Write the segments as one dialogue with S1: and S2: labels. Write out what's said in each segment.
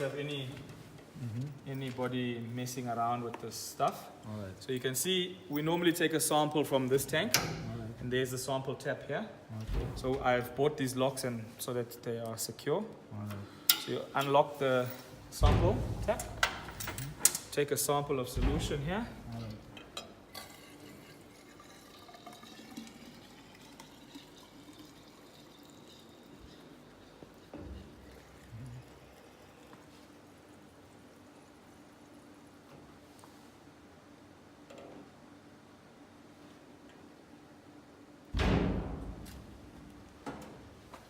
S1: Have anybody messing around with this stuff.
S2: All right.
S1: So you can see we normally take a sample from this tank,
S2: All right.
S1: and there's the sample tap here.
S2: Okay.
S1: So I've bought these locks and so that they are secure.
S2: All right.
S1: So you unlock the sample tap, take a sample of solution here.
S2: All right.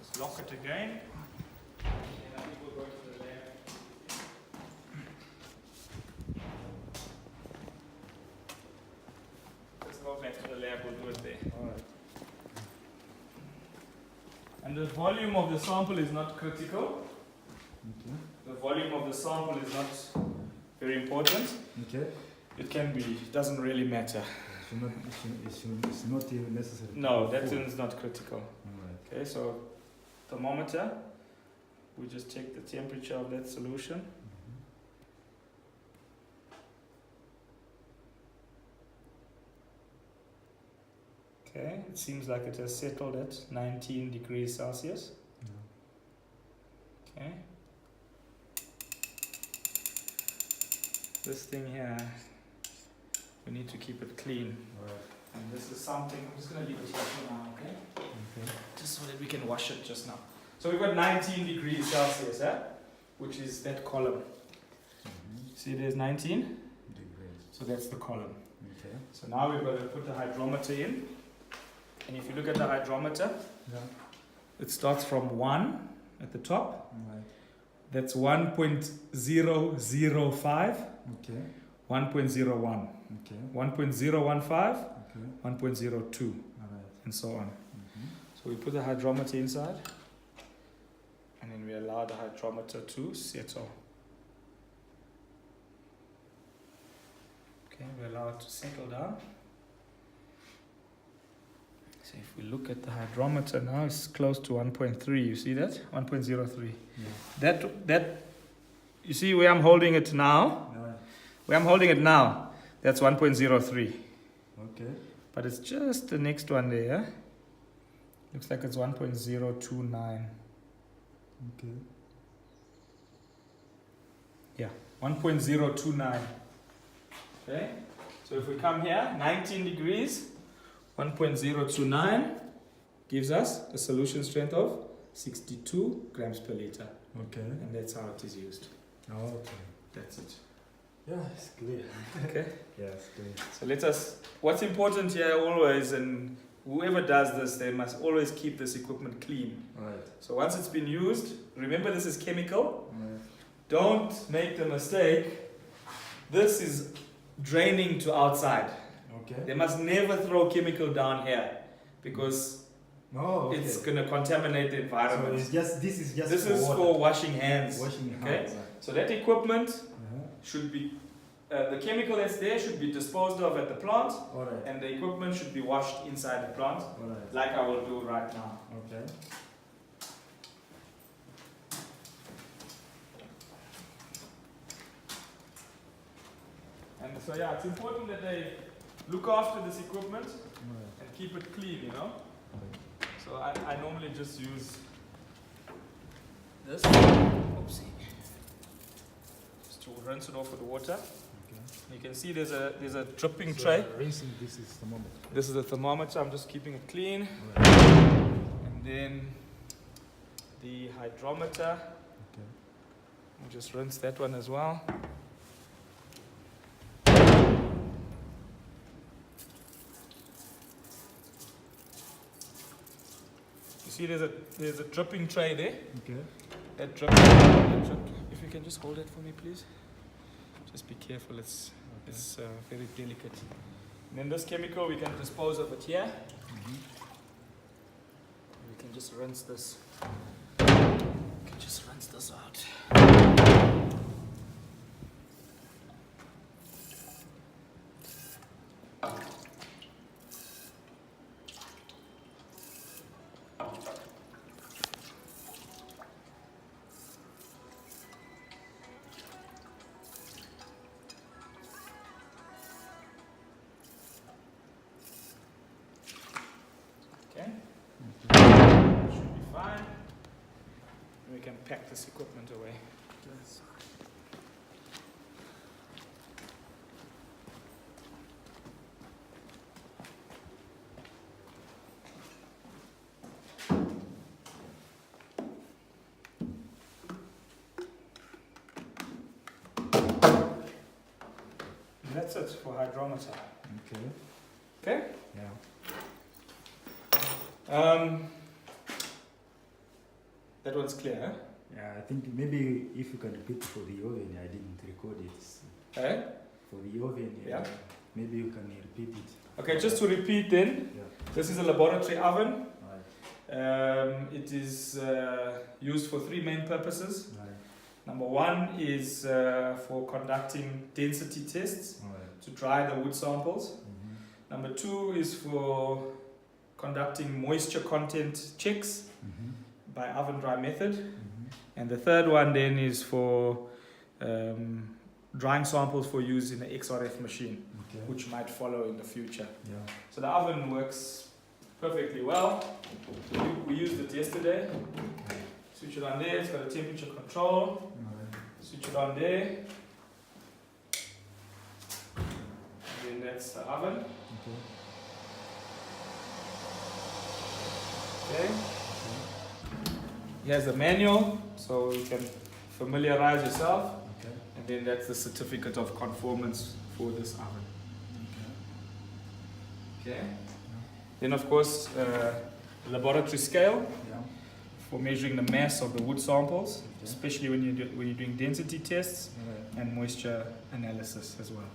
S1: Just lock it again. And I think we'll go to the lab. Let's go back to the lab, we'll do it there.
S2: All right.
S1: And the volume of the sample is not critical.
S2: Okay.
S1: The volume of the sample is not very important.
S2: Okay.
S1: It can be, it doesn't really matter.
S2: It's not even necessary.
S1: No, that is not critical.
S2: All right.
S1: Okay, so thermometer, we just check the temperature of that solution. Okay, it seems like it has settled at 19 degrees Celsius.
S2: Yeah.
S1: Okay. This thing here, we need to keep it clean.
S2: All right.
S1: And this is something, I'm just going to leave it here for now, okay?
S2: Okay.
S1: Just so that we can wash it just now. So we've got 19 degrees Celsius, which is that column. See, there's 19?
S2: Degrees.
S1: So that's the column.
S2: Okay.
S1: So now we've got to put the hydrometer in. And if you look at the hydrometer,
S2: Yeah.
S1: it starts from 1 at the top.
S2: All right.
S1: That's 1.005,
S2: Okay.
S1: 1.01,
S2: Okay.
S1: 1.015,
S2: Okay.
S1: 1.02,
S2: All right.
S1: and so on. So we put the hydrometer inside, and then we allow the hydrometer to settle. Okay, we allow it to settle down. So if we look at the hydrometer now, it's close to 1.3. You see that? 1.03.
S2: Yeah.
S1: That you see where I'm holding it now?
S2: All right.
S1: Where I'm holding it now, that's 1.03.
S2: Okay.
S1: But it's just the next one there. Yeah? Looks like it's 1.029.
S2: Okay.
S1: Yeah, 1.029. Okay, so if we come here, 19 degrees, 1.029 gives us a solution strength of 62 grams per liter.
S2: Okay.
S1: And that's how it is used.
S2: Okay.
S1: That's it.
S2: Yeah, it's clear.
S1: Okay,
S2: Yeah, it's clear.
S1: so what's important here always, and whoever does this, they must always keep this equipment clean.
S2: All right.
S1: So once it's been used, remember this is chemical.
S2: All right.
S1: Don't make the mistake. This is draining to outside.
S2: Okay.
S1: They must never throw chemical down here because
S2: Oh, okay.
S1: it's going to contaminate the
S2: So
S1: environment.
S2: it's just this is just
S1: This
S2: for
S1: is
S2: water.
S1: for washing hands.
S2: Washing
S1: Okay?
S2: hands.
S1: So that equipment
S2: Uh-huh.
S1: should be, the chemical that's there should be disposed of at the plant,
S2: All right.
S1: and the equipment should be washed inside the plant,
S2: All right.
S1: like I will do right now.
S2: Okay.
S1: And so yeah, it's important that they look after this equipment
S2: All right.
S1: and keep it clean, you know.
S2: All right.
S1: So I normally just use this. Oopsie. Just to rinse it off with water.
S2: Okay.
S1: You can see there's a dripping
S2: So
S1: tray.
S2: rinsing this is the moment.
S1: This is a thermometer. I'm just keeping it clean.
S2: All right.
S1: And then the hydrometer.
S2: Okay.
S1: I'll just rinse that one as well. You see there's a dripping tray there.
S2: Okay.
S1: That drip, if you can just hold it for me, please. Just be careful, it's very delicate. And then this chemical, we can dispose of it here. We can just rinse this. We can just rinse this out. pack this equipment away. And that's it for hydrometer.
S2: Okay.
S1: Okay?
S2: Yeah.
S1: That one's clear, huh?
S2: Yeah, I think maybe if you can repeat for the oven, I didn't record it.
S1: Okay?
S2: For the oven,
S1: Yeah.
S2: Maybe you can repeat it.
S1: Okay, just to repeat then,
S2: Yeah.
S1: this is a laboratory oven.
S2: Right.
S1: It is used for three main purposes.
S2: Right.
S1: Number one is for conducting density tests
S2: Right.
S1: to dry the wood samples.
S2: Mm-hmm.
S1: Number two is for conducting moisture content checks
S2: Mm-hmm.
S1: by oven dry method.
S2: Mm-hmm.
S1: And the third one then is for drying samples for use in the XRF machine,
S2: Okay.
S1: which might follow in the future.
S2: Yeah.
S1: So the oven works perfectly well. We used it yesterday. Switch it on there, it's got a temperature control.
S2: Right.
S1: Switch it on there. And then that's the oven.
S2: Okay.
S1: Okay. Here's the manual, so you can familiarize yourself.
S2: Okay.
S1: And then that's the certificate of conformance for this oven. Okay. Then of course, laboratory scale
S2: Yeah.
S1: for measuring the mass of the wood samples,
S2: Okay.
S1: especially when you're doing density tests
S2: Right.
S1: and moisture analysis as well.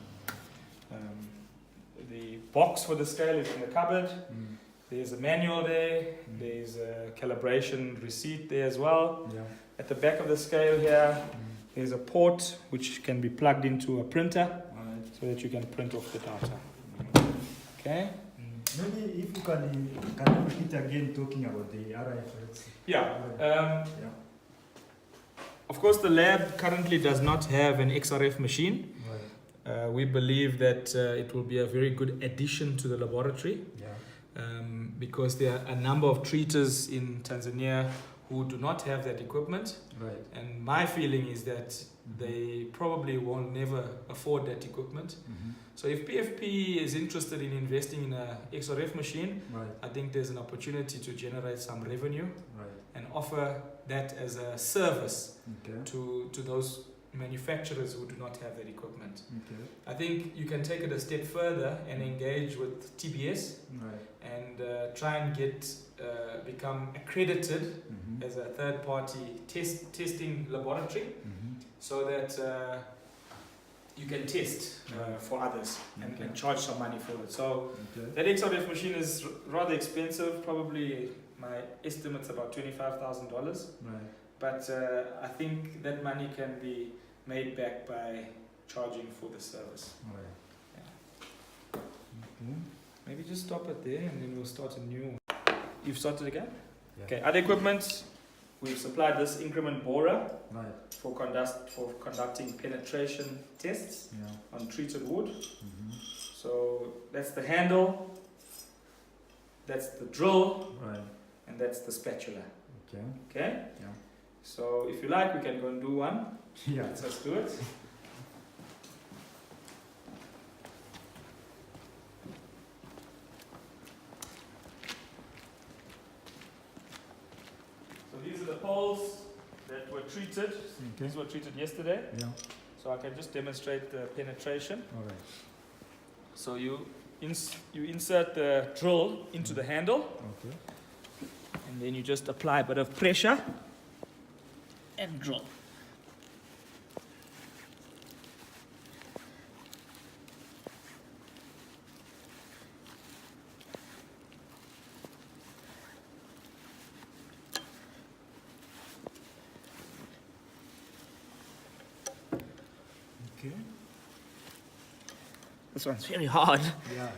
S1: The box for the scale is in the cupboard.
S2: Mm.
S1: There's a manual there. There's a calibration receipt there as well.
S2: Yeah.
S1: At the back of the scale here,
S2: Mm.
S1: there's a port which can be plugged into a printer
S2: Right.
S1: so that you can print off the data. Okay?
S2: Maybe if you can repeat again talking about the RFX.
S1: Yeah.
S2: Yeah.
S1: Of course, the lab currently does not have an XRF machine.
S2: Right.
S1: We believe that it will be a very good addition to the laboratory.
S2: Yeah.
S1: Because there are a number of treaters in Tanzania who do not have that equipment.
S2: Right.
S1: And my feeling is that they probably will never afford that equipment.
S2: Mm-hmm.
S1: So if PFP is interested in investing in a XRF machine,
S2: Right.
S1: I think there's an opportunity to generate some revenue
S2: Right.
S1: and offer that as a service
S2: Okay.
S1: to those manufacturers who do not have that equipment.
S2: Okay.
S1: I think you can take it a step further and engage with TBS
S2: Right.
S1: and try and become accredited
S2: Mm-hmm.
S1: as a third-party testing laboratory,
S2: Mm-hmm.
S1: so that you can test for others and
S2: Okay.
S1: charge some money for it. So
S2: Okay.
S1: that XRF machine is rather expensive. Probably my estimate's about $25,000.
S2: Right.
S1: But I think that money can be made back by charging for the service.
S2: Right.
S1: Yeah.
S2: Okay.
S1: Maybe just stop it there and then we'll start a new one. You've started again?
S2: Yeah.
S1: Okay, other equipment, we've supplied this increment borer
S2: Right.
S1: for conducting penetration tests
S2: Yeah.
S1: on treated wood.
S2: Mm-hmm.
S1: So that's the handle, that's the drill,
S2: Right.
S1: and that's the spatula.
S2: Okay.
S1: Okay?
S2: Yeah.
S1: So if you like, we can go and do one.
S2: Yeah.
S1: Let's do it. So these are the poles that were treated.
S2: Okay.
S1: These were treated yesterday.
S2: Yeah.
S1: So I can just demonstrate the penetration.
S2: All right.
S1: So you insert the drill into the handle,
S2: Okay.
S1: and then you just apply a bit of pressure and drill.
S2: Okay.
S1: This one's very hard.
S2: Yeah.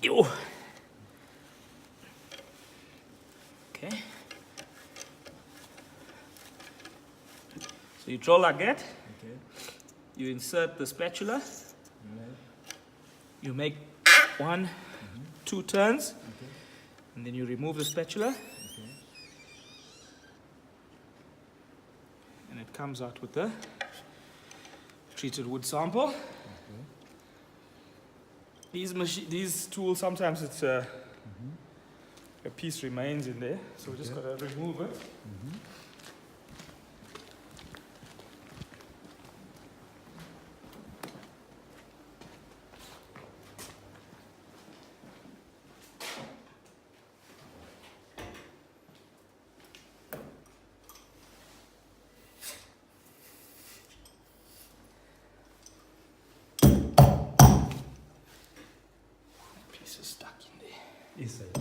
S1: Ew. Okay. So you drill like that.
S2: Okay.
S1: You insert the spatula.
S2: Right.
S1: You make 1, 2 turns,
S2: Okay.
S1: and then you remove the spatula.
S2: Okay.
S1: comes out with the treated wood sample. These tools, sometimes it's a piece remains in there, so we just got to remove it. Piece is stuck in there.
S2: Inside.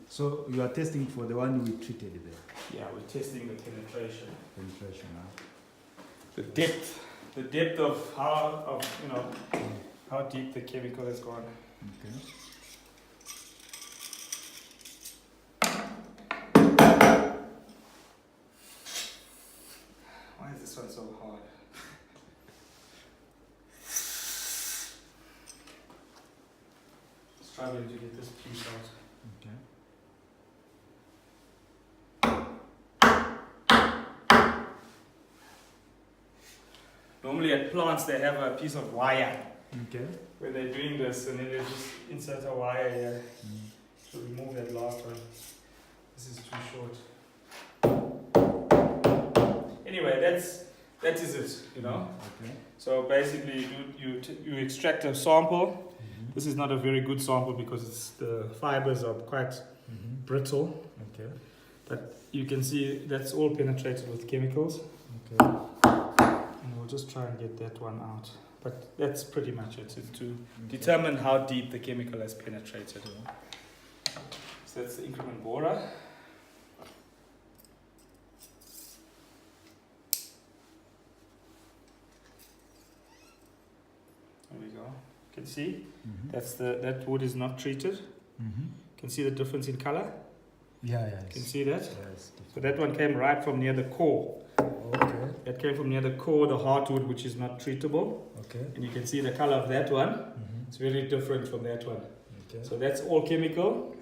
S2: So you are testing for the one we treated there.
S1: Yeah, we're testing the penetration.
S2: Penetration,
S1: The depth of how deep the chemical has gone.
S2: Okay.
S1: Why is this one so hard? Struggling to get this piece out.
S2: Okay.
S1: Normally at plants they have a piece of wire
S2: Okay.
S1: where they're doing this, and then they just insert a wire here to remove that last one. This is too short. Anyway, that is it, you know.
S2: Okay.
S1: So basically, you extract a sample. This is not a very good sample because the fibers are quite brittle.
S2: Okay.
S1: But you can see that's all penetrated with chemicals.
S2: Okay.
S1: And we'll just try and get that one out. But that's pretty much it. It's to determine how deep the chemical has penetrated. So that's the increment borer. There we go. You can see that wood is not treated. You can see the difference in color.
S2: Yeah.
S1: You can see that.
S2: Yes.
S1: So that one came right from near the core.
S2: Okay.
S1: That came from near the core, the hardwood, which is not treatable.
S2: Okay.
S1: And you can see the color of that one. It's very different from that one.
S2: Okay.
S1: So that's all chemical.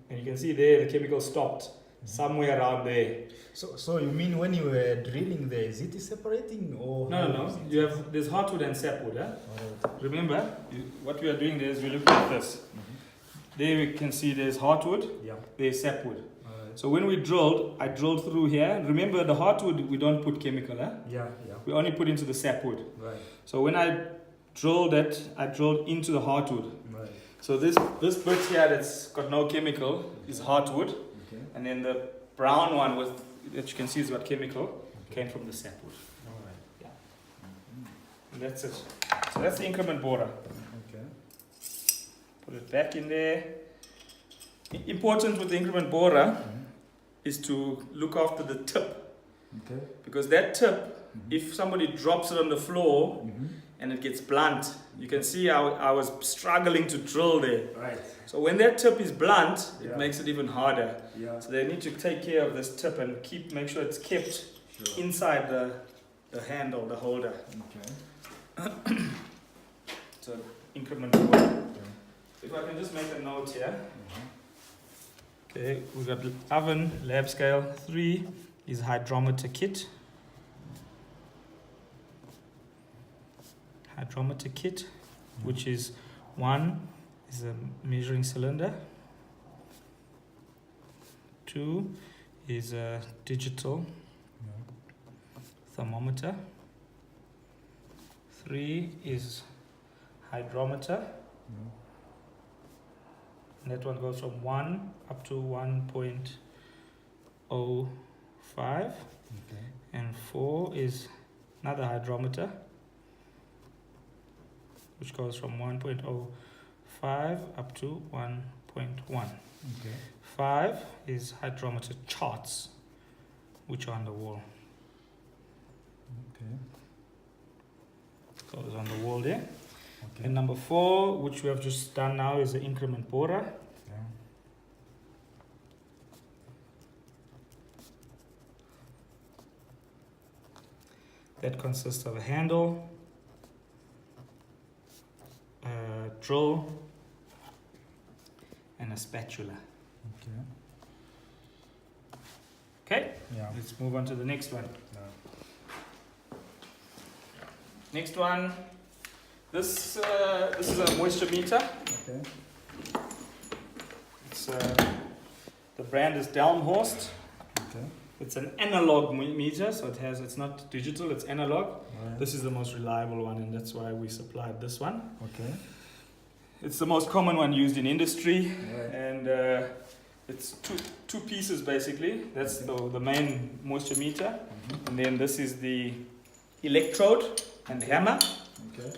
S1: And you can see there the chemical stopped somewhere around there.
S2: So you mean when you were drilling there, is it separating or?
S1: No. There's hardwood and sapwood. Huh?
S2: Alright.
S1: Remember, what we are doing there is we're looking at this. There we can see there's hardwood,
S2: Yeah.
S1: there's sapwood.
S2: Alright.
S1: So when we drilled, I drilled through here. Remember the hardwood, we don't put chemical. Huh?
S2: Yeah.
S1: We only put into the sapwood.
S2: Right.
S1: So when I drilled it, I drilled into the hardwood.
S2: Right.
S1: So this bit here that's got no chemical is hardwood.
S2: Okay.
S1: And then the brown one that you can see is got chemical came from the sapwood.
S2: Alright.
S1: Yeah. And that's it. So that's the increment borer.
S2: Okay.
S1: Put it back in there. Important with the increment borer is to look after the tip.
S2: Okay.
S1: Because that tip, if somebody drops it on the floor and it gets blunt, you can see how I was struggling to drill there.
S2: Right.
S1: So when that tip is blunt, it
S2: Yeah.
S1: makes it even harder.
S2: Yeah.
S1: So they need to take care of this tip and make sure it's kept inside the handle, the holder.
S2: Okay.
S1: So increment borer. If I can just make a note here. Okay, we got oven, lab scale. 3 is hydrometer kit. Hydrometer kit, which is 1 is a measuring cylinder. 2 is a digital thermometer. 3 is hydrometer. And that one goes from 1 up to 1.05. And 4 is another hydrometer, which goes from 1.05 up to 1.1. 5 is hydrometer charts, which are on the wall. Goes on the wall there. And number 4, which we have just done now, is the increment borer. That consists of a handle, drill, and a spatula.
S2: Okay.
S1: Okay,
S2: Yeah.
S1: let's move on to the next one.
S2: Yeah.
S1: Next one, this is a moisture meter.
S2: Okay.
S1: It's, the brand is Delmhorst.
S2: Okay.
S1: It's an analog meter, so it's not digital, it's analog.
S2: Alright.
S1: This is the most reliable one, and that's why we supplied this one.
S2: Okay.
S1: It's the most common one used in industry,
S2: Alright.
S1: and it's two pieces basically. That's the main moisture meter, and then this is the electrode and hammer.
S2: Okay.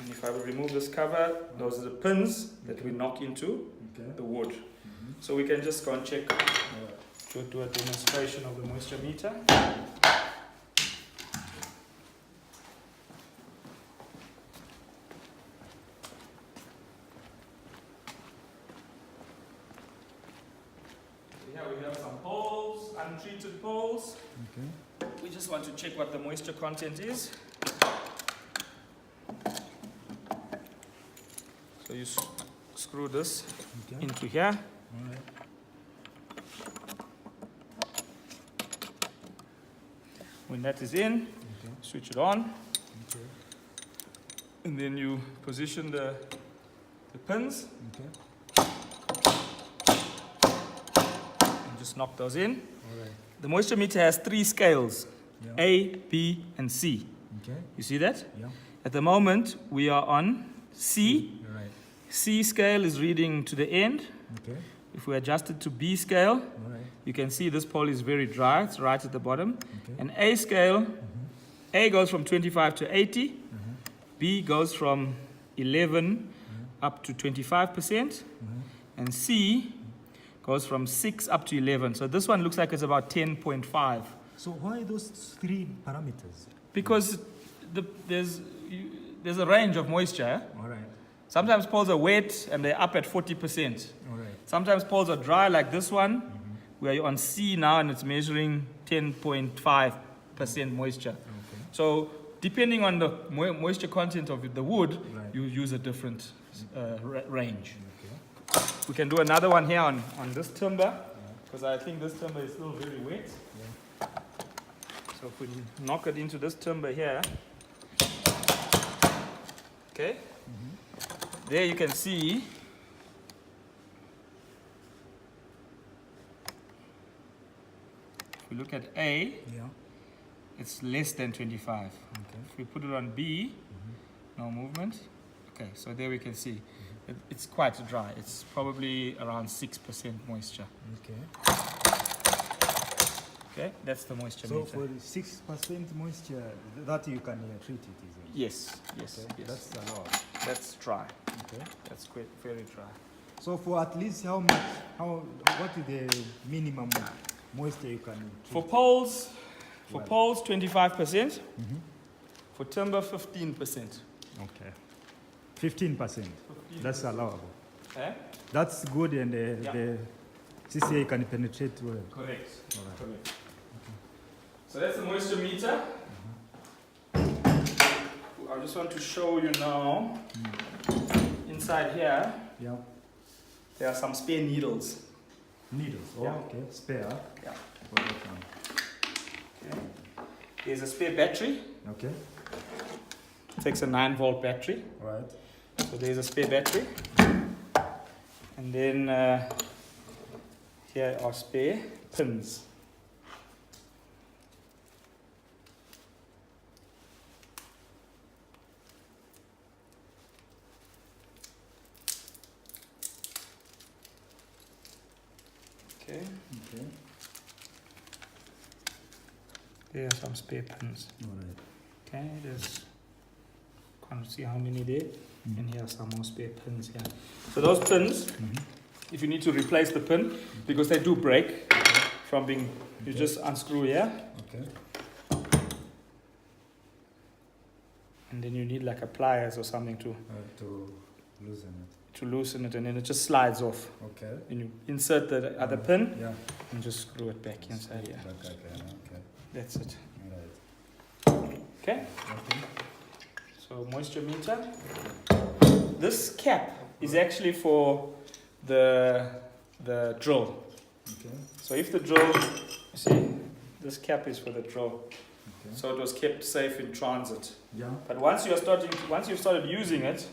S1: And if I will remove this cover, those are the pins that we knock into
S2: Okay.
S1: the wood. So we can just go and check to do a demonstration of the moisture meter. Here we have some poles, untreated poles.
S2: Okay.
S1: We just want to check what the moisture content is. So you screw this
S2: Okay.
S1: into here.
S2: Alright.
S1: When that is in,
S2: Okay.
S1: switch it on,
S2: Okay.
S1: and then you position the pins
S2: Okay.
S1: and just knock those in.
S2: Alright.
S1: The moisture meter has 3 scales,
S2: Yeah.
S1: A, B, and C.
S2: Okay.
S1: You see that?
S2: Yeah.
S1: At the moment, we are on C.
S2: Alright.
S1: C scale is reading to the end.
S2: Okay.
S1: If we adjust it to B scale,
S2: Alright.
S1: you can see this pole is very dry. It's right at the bottom.
S2: Okay.
S1: And A scale, A goes from 25 to 80. B goes from 11 up to 25%. And C goes from 6 up to 11. So this one looks like it's about 10.5.
S2: So why those 3 parameters?
S1: Because there's a range of moisture.
S2: Alright.
S1: Sometimes poles are wet and they're up at 40%.
S2: Alright.
S1: Sometimes poles are dry like this one, where you're on C now and it's measuring 10.5% moisture.
S2: Okay.
S1: So depending on the moisture content of the wood,
S2: Right.
S1: you use a different range.
S2: Okay.
S1: We can do another one here on this timber, because I think this timber is still very wet.
S2: Yeah.
S1: So if we knock it into this timber here, okay, there you can see if we look at A,
S2: Yeah.
S1: it's less than 25.
S2: Okay.
S1: If we put it on B, no movement. Okay, so there we can see it's quite dry. It's probably around 6% moisture.
S2: Okay.
S1: Okay, that's the moisture
S2: So
S1: meter.
S2: for the 6% moisture, that you can treat it, is it?
S1: Yes, yes,
S2: Okay.
S1: yes.
S2: That's a lot.
S1: That's dry.
S2: Okay.
S1: That's quite very dry.
S2: So for at least how much? What is the minimum moisture you can treat?
S1: For poles,
S2: Well.
S1: 25%. For timber, 15%.
S2: Okay. 15%. That's allowable.
S1: Eh?
S2: That's good, and
S1: Yeah.
S2: the CCA can penetrate well.
S1: Correct.
S2: All right.
S1: Correct. So that's the moisture meter. I just want to show you now. Inside here,
S2: Yeah.
S1: there are some spare needles.
S2: Needles. Oh,
S1: Yeah.
S2: okay. Spare.
S1: Yeah.
S2: For that one.
S1: Okay. There's a spare battery.
S2: Okay.
S1: It takes a 9-volt battery.
S2: All right.
S1: So there's a spare battery. And then here are spare pins. Okay,
S2: Okay.
S1: there are some spare pins.
S2: All right.
S1: Okay, there's, can't see how many there. And here are some more spare pins here. So those pins, if you need to replace the pin, because they do break from being, you just unscrew here,
S2: Okay.
S1: and then you need like a pliers or something to
S2: To loosen it.
S1: and then it just slides off.
S2: Okay.
S1: And you insert the other pin
S2: Yeah.
S1: and just screw it back inside here.
S2: Back again. Okay.
S1: That's it.
S2: All right.
S1: Okay,
S2: Okay.
S1: so moisture meter. this cap is actually for the drill.
S2: Okay.
S1: So if the drill, you see, this cap is for the drill.
S2: Okay.
S1: So it was kept safe in transit.
S2: Yeah.
S1: But once you've started using it,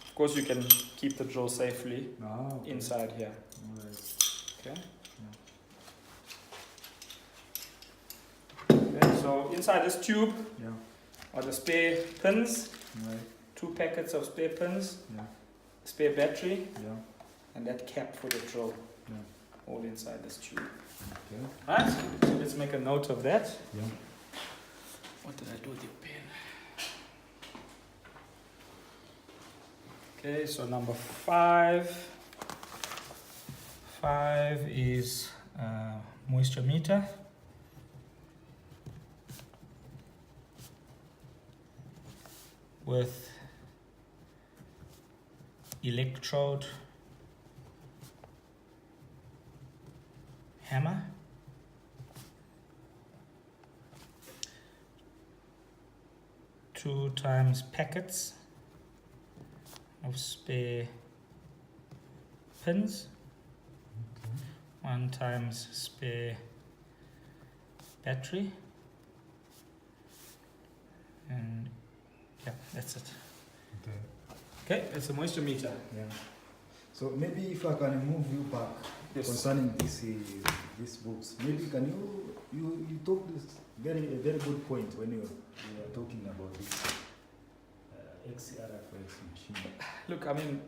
S1: of course you can keep the drill safely
S2: Okay.
S1: inside here.
S2: All right.
S1: Okay. Okay. So inside this tube
S2: Yeah.
S1: are the spare pins,
S2: All right.
S1: 2 packets of spare pins,
S2: Yeah.
S1: spare battery,
S2: Yeah.
S1: and that cap for the drill.
S2: Yeah.
S1: All inside this tube.
S2: Okay.
S1: Right? So let's make a note of that.
S2: Yeah.
S1: What did I do with your pen? Okay, so number 5. 5 is moisture meter. With electrode hammer. Two times packets of spare pins. 1 times spare battery. And yeah, that's it.
S2: Okay.
S1: Okay, it's a moisture meter.
S2: Yeah. So maybe if I can move you back concerning these books, maybe can you talk this a very good point when you were talking about this XRFX machine.
S1: Look, I mean,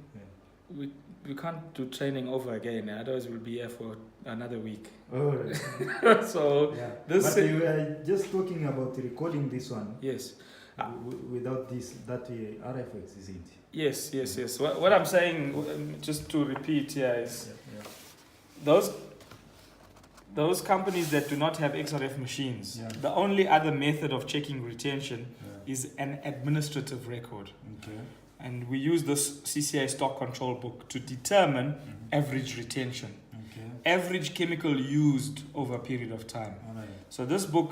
S1: we can't do training over again, otherwise we'll be here for another week.
S2: Oh, right.
S1: So
S2: Yeah.
S1: this
S2: But you were just talking about recording this one.
S1: yes.
S2: Without that RFX, isn't it?
S1: Yes. What I'm saying, just to repeat here, is
S2: Yeah.
S1: those companies that do not have XRF machines,
S2: Yeah.
S1: the only other method of checking retention
S2: Yeah.
S1: is an administrative record.
S2: Okay.
S1: And we use this CCA stock control book to determine average retention,
S2: Okay.
S1: average chemical used over a period of time.
S2: All right.
S1: So this book,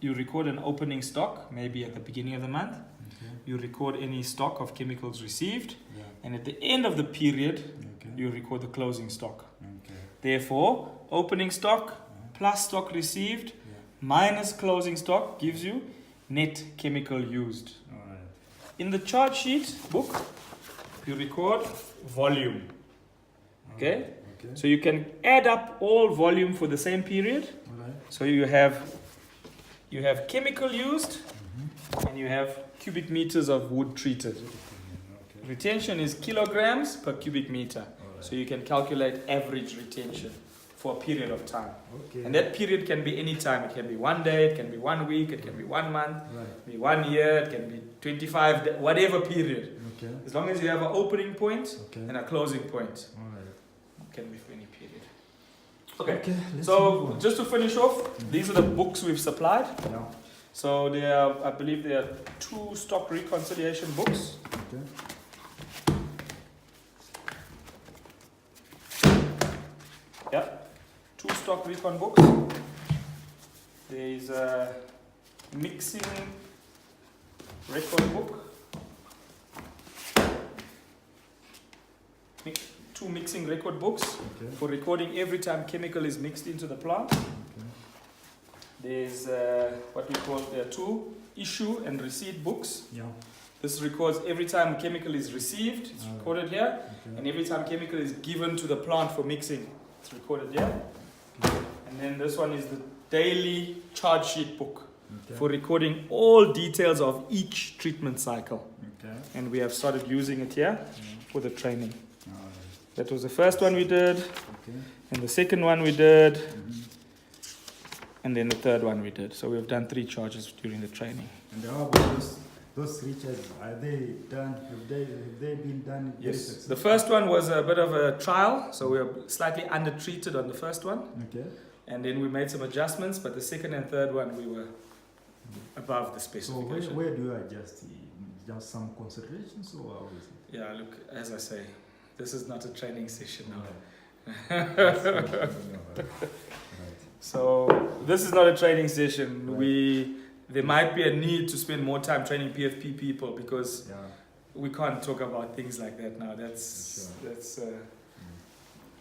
S1: you record an opening stock, maybe at the beginning of the month.
S2: Okay.
S1: You record any stock of chemicals received.
S2: Yeah.
S1: And at the end of the period,
S2: Okay.
S1: you record the closing stock.
S2: Okay.
S1: Therefore, opening stock plus stock received minus closing stock gives you net chemical used.
S2: All right.
S1: In the chart sheet book, you record volume. Okay?
S2: Okay.
S1: So you can add up all volume for the same period.
S2: All right.
S1: So you have chemical used and you have cubic meters of wood treated.
S2: Okay.
S1: Retention is kilograms per cubic meter.
S2: All right.
S1: So you can calculate average retention for a period of time.
S2: Okay.
S1: And that period can be any time. It can be 1 day, it can be 1 week, it can be 1 month,
S2: Right.
S1: it can be 1 year, it can be 25 days, whatever period.
S2: Okay.
S1: As long as you have an opening point
S2: Okay.
S1: and a closing point,
S2: All right.
S1: it can be for any period. Okay.
S2: Okay. Let's move
S1: So
S2: on.
S1: just to finish off, these are the books we've supplied.
S2: Yeah.
S1: So there are, I believe there are 2 stock reconciliation books.
S2: Okay.
S1: Yeah, 2 stock recon books. There is a mixing record book. 2 mixing record books
S2: Okay.
S1: for recording every time chemical is mixed into the plant.
S2: Okay.
S1: There's what we call, there are 2 issue and receipt books.
S2: Yeah.
S1: This records every time chemical is received, it's
S2: Alright.
S1: recorded here,
S2: Okay.
S1: and every time chemical is given to the plant for mixing, it's recorded here. And then this one is the daily charge sheet book
S2: Okay.
S1: for recording all details of each treatment cycle.
S2: Okay.
S1: And we have started using it here for the training.
S2: All right.
S1: That was the first one we did,
S2: Okay.
S1: and the second one we did,
S2: Mhm.
S1: and then the third one we did. So we've done 3 charges during the training.
S2: And how about those recharges? Are they done? Have they been done? very
S1: Yes.
S2: successfully?
S1: The first one was a bit of a trial, so we were slightly undertreated on the first one,
S2: Okay.
S1: and then we made some adjustments, but the second and third one we were above the
S2: So
S1: specification.
S2: where do you adjust? Just some considerations or how is it?
S1: Yeah, look, as I say, this is not a training session now.
S2: Right.
S1: So this is not a training session.
S2: Right.
S1: There might be a need to spend more time training PFP people because
S2: Yeah.
S1: we can't talk about things like that now. That's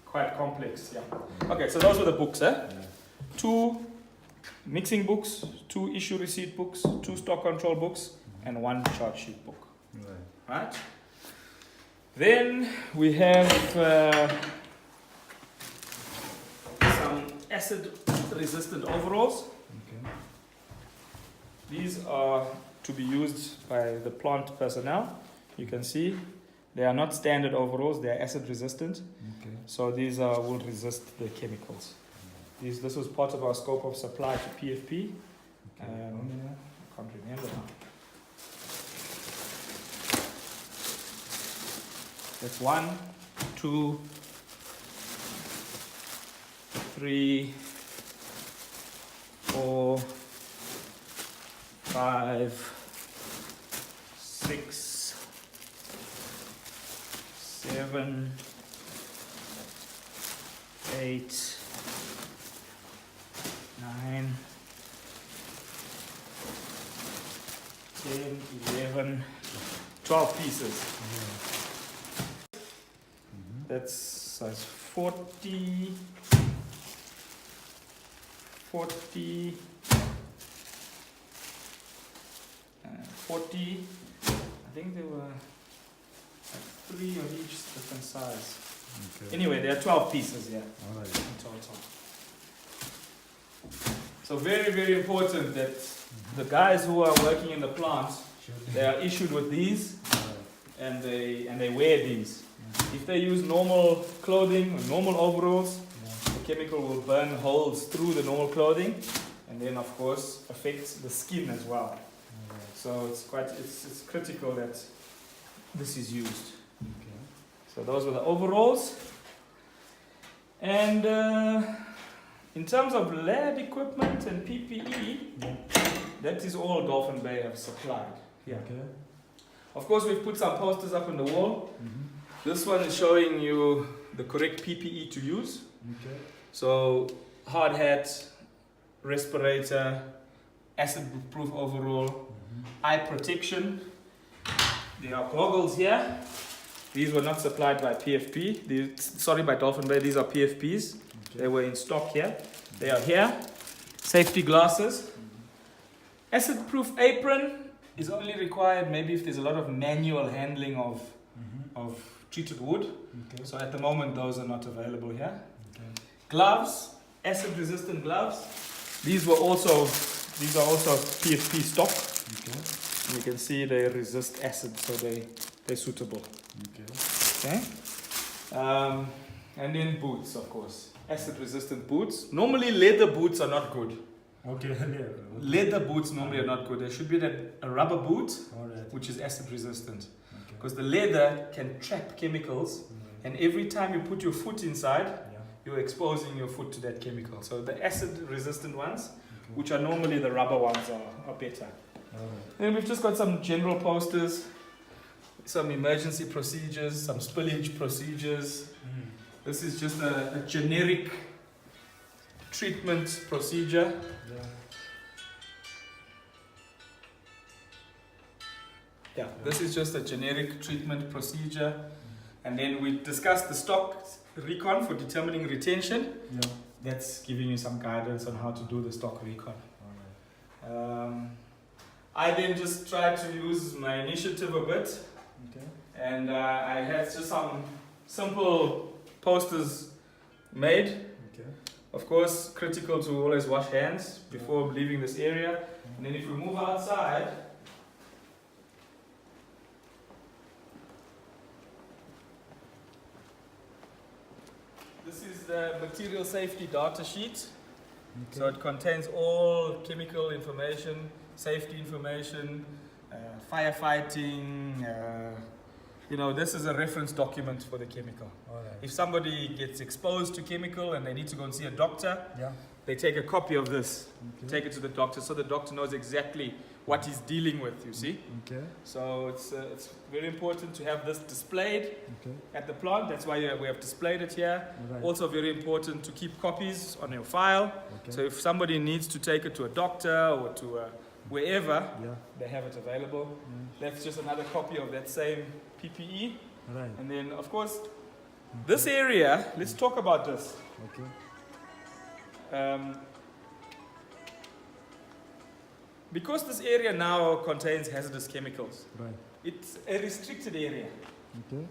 S1: quite complex. Yeah. Okay, so those were the books, eh?
S2: Yeah.
S1: 2 mixing books, 2 issue receipt books, 2 stock control books, and 1 chart sheet book. Right? Then we have some acid-resistant overalls.
S2: Okay.
S1: These are to be used by the plant personnel. You can see they are not standard overalls; they are acid-resistant.
S2: Okay.
S1: So these will resist the chemicals. This was part of our scope of supply to PFP.
S2: Okay.
S1: I can't remember now. That's 1, 2, 3, 4, 5, 6, 7, 8, 9, 10, 11, 12 pieces. That's size 40, 40, 40. I think there were like 3 of each different size.
S2: Okay.
S1: Anyway, there are 12 pieces here
S2: All right.
S1: in total. So very, very important that the guys who are working in the plant, they are issued with these and they wear these. If they use normal clothing or normal overalls, the chemical will burn holes through the normal clothing and then of course affects the skin as well. So it's critical that this is used.
S2: Okay.
S1: So those were the overalls. And in terms of lab equipment and PPE, that is all Dolphin Bay have supplied. Yeah.
S2: Okay.
S1: Of course, we've put some posters up on the wall. This one is showing you the correct PPE to use.
S2: Okay.
S1: So hard hat, respirator, acid-proof overall, eye protection. There are goggles here. These were not supplied by PFP. By Dolphin Bay. These are PFPs.
S2: Okay.
S1: They were in stock here. They are here. Safety glasses. Acid-proof apron is only required maybe if there's a lot of manual handling of treated wood.
S2: Okay.
S1: So at the moment those are not available here.
S2: Okay.
S1: Gloves, acid-resistant gloves. These are also PFP stock.
S2: Okay.
S1: You can see they resist acid, so they're suitable.
S2: Okay.
S1: Okay. And then boots, of course. Acid-resistant boots. Normally leather boots are not good.
S2: Okay.
S1: Leather boots normally are not good. There should be a rubber boot,
S2: All right.
S1: which is acid-resistant.
S2: Okay.
S1: Because the leather can trap chemicals, and every time you put your foot inside, you're exposing your foot to that chemical. So the acid-resistant ones, which are normally the rubber ones, are better. Then we've just got some general posters, some emergency procedures, some spillage procedures. This is just a generic treatment procedure. Yeah, this is just a generic treatment procedure. And then we discussed the stock recon for determining retention.
S2: Yeah.
S1: That's giving you some guidance on how to do the stock recon. I then just tried to use my initiative a bit.
S2: Okay.
S1: And I had just some simple posters made.
S2: Okay.
S1: Of course, critical to always wash hands before leaving this area. And then if we move outside, this is the material safety data sheet.
S2: Okay.
S1: So it contains all chemical information, safety information, firefighting. This is a reference document for the chemical.
S2: All right.
S1: If somebody gets exposed to chemical and they need to go and see a doctor,
S2: Yeah.
S1: they take a copy of this,
S2: Okay.
S1: take it to the doctor, so the doctor knows exactly what he's dealing with, you see.
S2: Okay.
S1: So it's very important to have this displayed
S2: Okay.
S1: at the plant. That's why we have displayed it here.
S2: All right.
S1: Also very important to keep copies on your file.
S2: Okay.
S1: So if somebody needs to take it to a doctor or to wherever
S2: Yeah.
S1: they have it available. That's just another copy of that same PPE.
S2: Right.
S1: And then, of course, this area, let's talk about this.
S2: Okay.
S1: Because this area now contains hazardous chemicals,
S2: Right.
S1: it's a restricted area.
S2: Okay.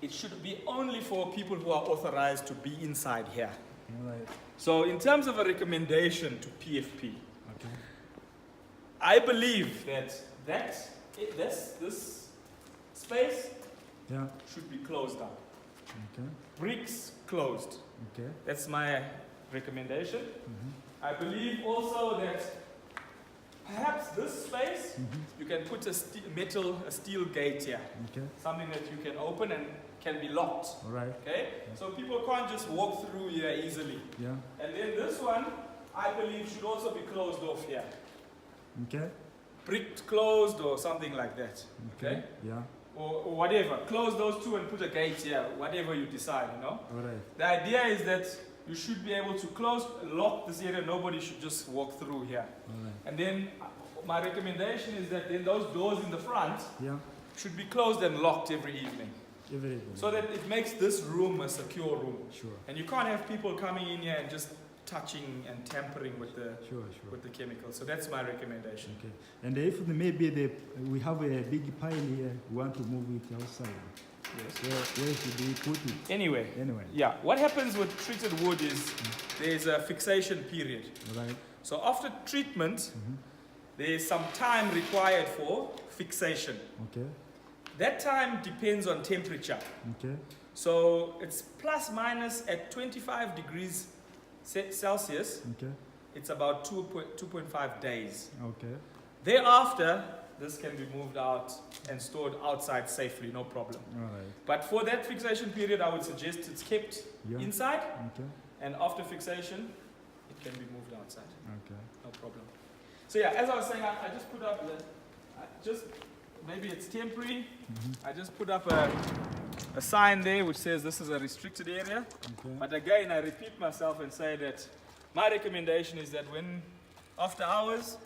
S1: It should be only for people who are authorized to be inside here.
S2: Right.
S1: So in terms of a recommendation to PFP,
S2: Okay.
S1: I believe that this space
S2: Yeah.
S1: should be closed down.
S2: Okay.
S1: Bricks closed.
S2: Okay.
S1: That's my recommendation.
S2: Mm-hmm.
S1: I believe also that perhaps this space,
S2: Mm-hmm.
S1: you can put a steel gate here.
S2: Okay.
S1: Something that you can open and can be locked.
S2: All right.
S1: Okay? So people can't just walk through here easily.
S2: Yeah.
S1: And then this one, I believe, should also be closed off here.
S2: Okay.
S1: Bricked closed or something like that. Okay?
S2: Yeah.
S1: Or whatever. Close those two and put a gate here, whatever you decide, you know?
S2: All right.
S1: The idea is that you should be able to lock this area. Nobody should just walk through here.
S2: All right.
S1: And then my recommendation is that then those doors in the front
S2: Yeah.
S1: should be closed and locked every evening.
S2: Everything.
S1: So that it makes this room a secure room.
S2: Sure.
S1: And you can't have people coming in here and just touching and tampering with the
S2: Sure.
S1: chemicals. So that's my recommendation.
S2: Okay. And if maybe we have a big pile here, we want to move it outside.
S1: Yes.
S2: Where should we put it?
S1: Anyway, yeah, what happens with treated wood is there's a fixation period.
S2: Right.
S1: So after treatment,
S2: Mm-hmm.
S1: there's some time required for fixation.
S2: Okay.
S1: That time depends on temperature.
S2: Okay.
S1: So it's plus minus at 25 degrees Celsius,
S2: Okay.
S1: it's about 2.5 days.
S2: Okay.
S1: Thereafter, this can be moved out and stored outside safely, no problem.
S2: All right.
S1: But for that fixation period, I would suggest it's kept
S2: Yeah.
S1: inside,
S2: Okay.
S1: and after fixation, it can be moved outside,
S2: Okay.
S1: no problem. So yeah, as I was saying, I just put up maybe it's temporary.
S2: Mm-hmm.
S1: I just put up a sign there which says this is a restricted area.
S2: Okay.
S1: But again, I repeat myself and say that my recommendation is that when, after hours,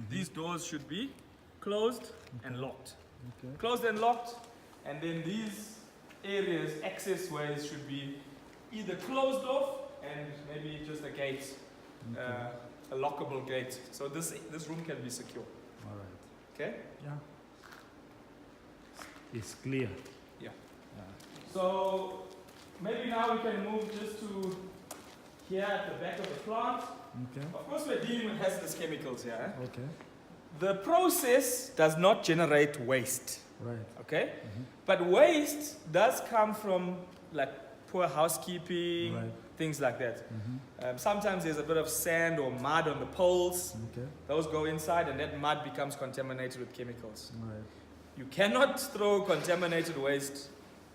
S1: these doors should be closed and locked.
S2: Okay.
S1: Closed and locked, and then these areas, access ways, should be either closed off and maybe just a gate, a lockable gate. So this room can be secure.
S2: All right.
S1: Okay?
S2: Yeah. It's clear.
S1: Yeah. So maybe now we can move just to here at the back of the plant.
S2: Okay.
S1: Of course, we're dealing with hazardous chemicals here. Eh?
S2: Okay.
S1: The process does not generate waste,
S2: Right.
S1: okay? But waste does come from like poor housekeeping,
S2: Right.
S1: things like that.
S2: Mm-hmm.
S1: Sometimes there's a bit of sand or mud on the poles.
S2: Okay.
S1: Those go inside and that mud becomes contaminated with chemicals.
S2: Right.
S1: You cannot throw contaminated waste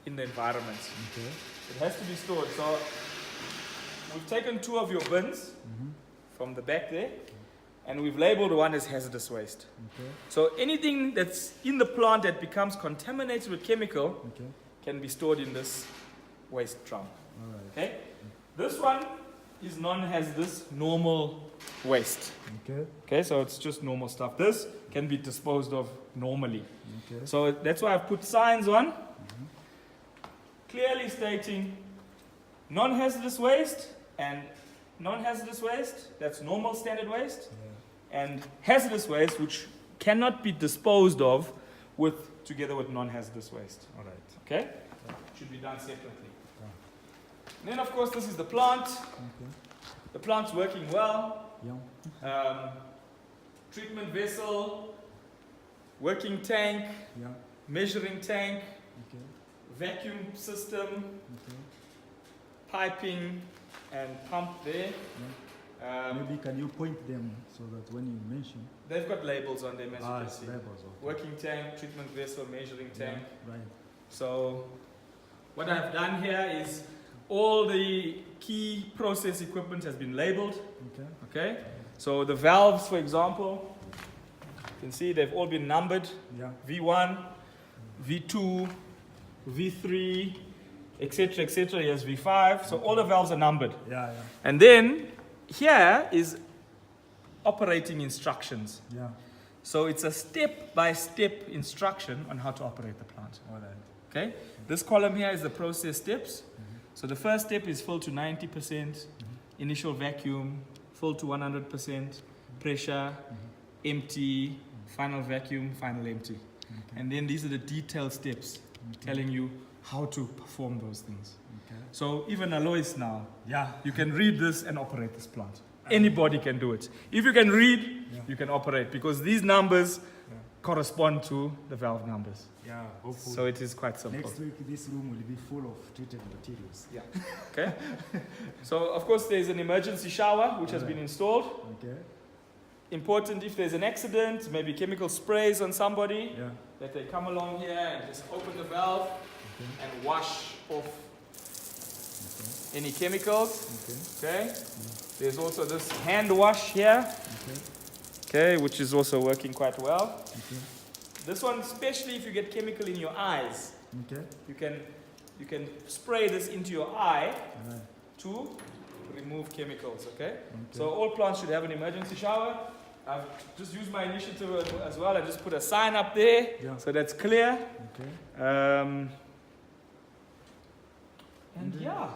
S1: in the environment.
S2: Okay.
S1: It has to be stored. So we've taken two of your bins
S2: Mm-hmm.
S1: from the back there, and we've labeled one as hazardous waste.
S2: Okay.
S1: So anything that's in the plant that becomes contaminated with chemical
S2: Okay.
S1: can be stored in this waste drum.
S2: All right.
S1: Okay? This one is non-hazardous normal waste.
S2: Okay.
S1: Okay, so it's just normal stuff. This can be disposed of normally.
S2: Okay.
S1: So that's why I've put signs on, clearly stating non-hazardous waste and non-hazardous waste, that's normal standard waste,
S2: Yeah.
S1: and hazardous waste, which cannot be disposed of together with non-hazardous waste.
S2: All right.
S1: Okay?
S2: Yeah.
S1: Should be done separately.
S2: Yeah.
S1: And then, of course, this is the plant.
S2: Okay.
S1: The plant's working well.
S2: Yeah.
S1: Treatment vessel, working tank,
S2: Yeah.
S1: measuring tank,
S2: Okay.
S1: vacuum system,
S2: Okay.
S1: piping, and pump there.
S2: Maybe can you point them so that when you mention
S1: They've got labels on them, as you can
S2: it's
S1: see.
S2: levels. Okay.
S1: Working tank, treatment vessel, measuring tank.
S2: Yeah. Right.
S1: So what I've done here is all the key process equipment has been labeled.
S2: Okay.
S1: Okay? So the valves, for example, you can see they've all been numbered.
S2: Yeah.
S1: V1, V2, V3, etc., etc. Yes, V5. So all the valves are numbered.
S2: Yeah. Yeah.
S1: And then here is operating instructions.
S2: Yeah.
S1: So it's a step-by-step instruction on how to operate the plant.
S2: All right.
S1: Okay? This column here is the process steps. So the first step is fill to 90%, initial vacuum, fill to 100%, pressure, empty, final vacuum, final empty. And then these are the detailed steps telling you how to perform those things.
S2: Okay.
S1: So even Alois now,
S2: Yeah.
S1: you can read this and operate this plant. Anybody can do it. If you can read, you can operate, because these numbers correspond to the valve numbers.
S2: Yeah. Hopefully.
S1: So it is quite simple.
S2: Next week, this room will be full of treated materials.
S1: Yeah. Okay. So of course there's an emergency shower which has been installed.
S2: Okay.
S1: Important if there's an accident, maybe chemical sprays on somebody,
S2: Yeah.
S1: that they come along here and just open the valve and wash off any chemicals. Okay. There's also this hand wash here. Okay, which is also working quite well. This one, especially if you get chemical in your eyes,
S2: Okay.
S1: you can spray this into your eye to remove chemicals. Okay. So all plants should have an emergency shower. I've just used my initiative as well. I just put a sign up there, so that's clear.
S2: Okay.
S1: And yeah.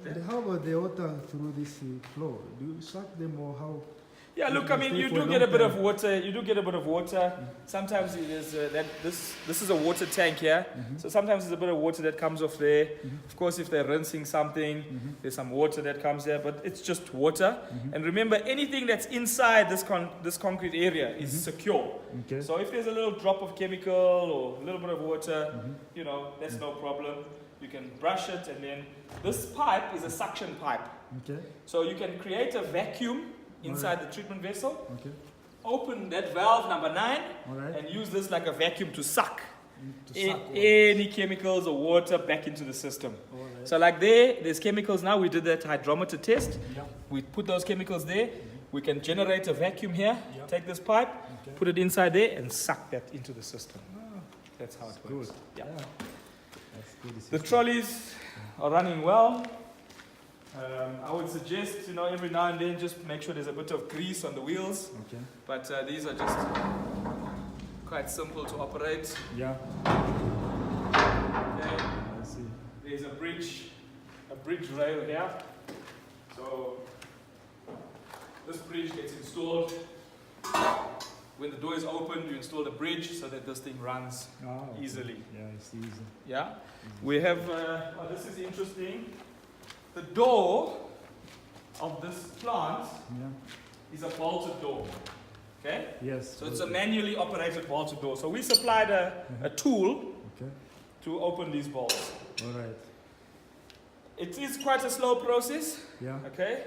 S2: And how about the water through this floor? Do you suck them or how?
S1: Yeah, look, I mean, you
S2: Stay for
S1: do
S2: a
S1: get a
S2: long
S1: bit of
S2: time.
S1: water. You do get a bit of water. Sometimes it is this is a water tank here. So sometimes there's a bit of water that comes off there. Of course, if they're rinsing something, there's some water that comes there, but it's just water. And remember, anything that's inside this concrete area is secure.
S2: Okay.
S1: So if there's a little drop of chemical or a little bit of water, you know, that's no problem. You can brush it, and then this pipe is a suction pipe.
S2: Okay.
S1: So you can create a vacuum inside the treatment vessel,
S2: Okay.
S1: open that valve number 9,
S2: All right.
S1: and use this like a vacuum to suck
S2: To suck
S1: any chemicals or water back into the system.
S2: All right.
S1: So like there's chemicals now. We did that hydrometer test.
S2: Yeah.
S1: We put those chemicals there. We can generate a vacuum here,
S2: Yeah.
S1: take this pipe,
S2: Okay.
S1: put it inside there, and suck that into the system. That's how it works.
S2: Good.
S1: Yeah.
S2: That's good.
S1: The trolleys are running well. I would suggest, you know, every now and then just make sure there's a bit of grease on the wheels.
S2: Okay.
S1: But these are just quite simple to operate.
S2: Yeah.
S1: Okay.
S2: I see.
S1: There's a bridge rail here. So this bridge gets installed. When the door is open, you install the bridge so that this thing runs
S2: Okay.
S1: easily.
S2: Yeah, it's easy.
S1: Yeah. We have, this is interesting. The door of this plant
S2: Yeah.
S1: is a bolted door. Okay?
S2: Yes.
S1: So it's a manually operated bolted door. So we supplied a tool
S2: Okay.
S1: to open these bolts.
S2: All right.
S1: It is quite a slow process.
S2: Yeah.
S1: Okay?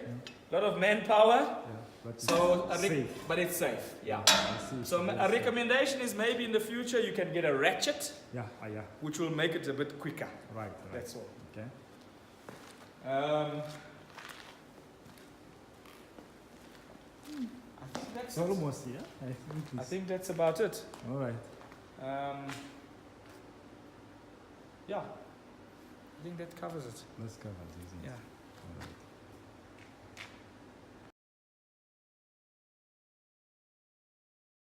S1: A lot of manpower.
S2: Yeah. But
S1: So,
S2: it's safe.
S1: but it's safe. Yeah.
S2: I see.
S1: So
S2: that's
S1: a recommendation is maybe in the future you can get a ratchet,
S2: Yeah. Yeah.
S1: which will make it a bit quicker.
S2: Right. Right.
S1: That's all.
S2: Okay.
S1: I think that's
S2: It's almost. Yeah.
S1: I think that's about it.
S2: All right.
S1: Yeah. I think that covers it.
S2: Let's cover this.
S1: Yeah.
S2: All right.